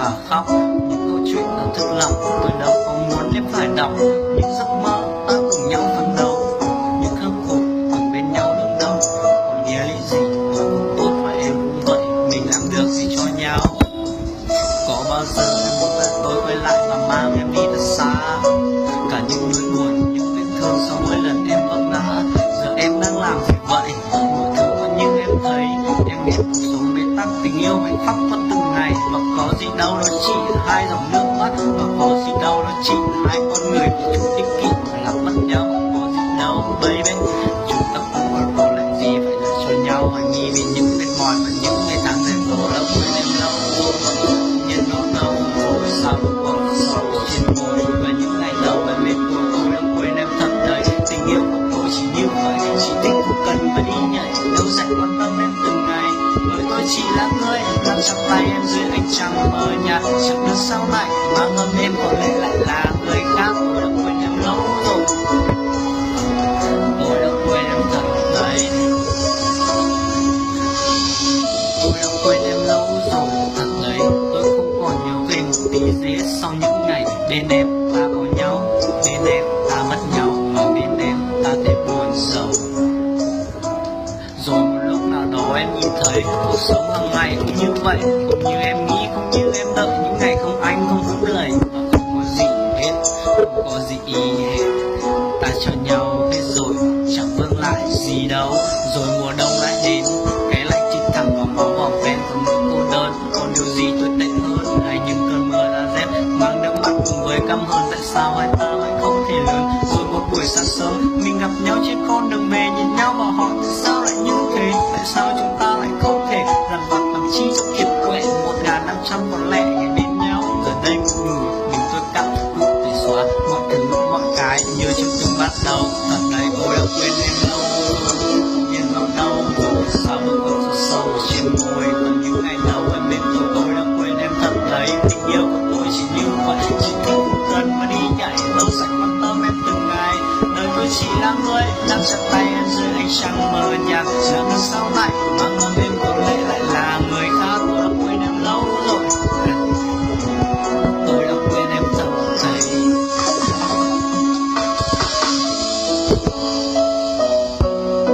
mà khóc. Những câu chuyện thật thực lòng tôi đâu có muốn em phải đọc. Những giấc mơ ta cùng nhau phấn đấu, những khắc khổ cùng bên nhau đương đâu. Còn nghĩa lý gì tôi cũng tốt và em cũng vậy, mình làm được gì cho nhau. Có bao giờ em muốn là tôi quay lại và mang em đi thật xa, cả những nỗi buồn, những vết thương sau mỗi lần em vấp ngã. Giờ em đang làm gì vậy? Mọi thứ vẫn như em thấy. Em biết cuộc sống bế tắc, tình yêu hạnh phúc mất từng ngày. Và có gì đâu, nó chỉ là hai dòng nước mắt. Và có gì đâu, nó chỉ là hai con người bị chung ích kỷ phải làm mất nhau. Có gì đâu baby, chúng ta không còn có lại gì phải là cho nhau. Hoài nghi vì những mệt mỏi và những ngày tháng rèn rỗ đã quên em lâu. Nhìn nó đâu rồi sao vẫn còn sầu trên môi. Và những ngày đầu em mệt của tôi đã quên em thật đấy. Tình yêu của tôi chỉ như vậy, chỉ thích không cần phải đi nhảy, đâu dành quan tâm em từng ngày. Bởi tôi chỉ là người nắm trong tay em dưới ánh trăng mờ nhạt. Chẳng được sau này mà ngâm em có lẽ lại là người khác. Tôi đã quên em lâu rồi, tôi đã quên em thật đấy. Tôi đã quên em lâu rồi thật đấy. Tôi không còn nhớ về một tí gì hết sau những ngày bên em ta có nhau, bên em ta mất nhau, và bên em ta thấy buồn sầu. Rồi một lúc nào đó em nhìn thấy cuộc sống hàng ngày cũng như vậy, không như em nghĩ, không như em đợi. Những ngày không anh không vững lời, và không có gì hết, không có gì hết. Ta cho nhau hết rồi, chẳng vương lại gì đâu. Rồi mùa đông lại đến, cái lạnh chích thẳng vào máu vòng ven của nỗi cô đơn. Còn điều gì tồi tệ hơn hay những cơn mưa ra rét mang nước mắt cùng với căm hờn? Tại sao hai ta lại không thể lớn? Rồi một buổi sáng sớm mình gặp nhau trên con đường về, nhìn nhau và hỏi tại sao lại như thế. Tại sao chúng ta lại không thể dằn vặt làm chi cho kiệt quệ 1500 còn lẻ ngày bên nhau. Giờ đây một người mình tôi cắt cũng để xóa mọi thứ mọi cái như chưa từng bắt đầu. Thật đấy, tôi đã quên em lâu rồi, nhìn vào đâu rồi sao vẫn còn so sâu trên môi. Còn những ngày đầu em bên tôi đã quên em thật đấy. Tình yêu của tôi chỉ như vậy, chỉ thích một lần mà đi nhảy, đâu dành quan tâm em từng ngày. Đời tôi chỉ là người nắm chặt tay em dưới ánh trăng mờ nhạt. Giờ ngân sau này mà ngâm em có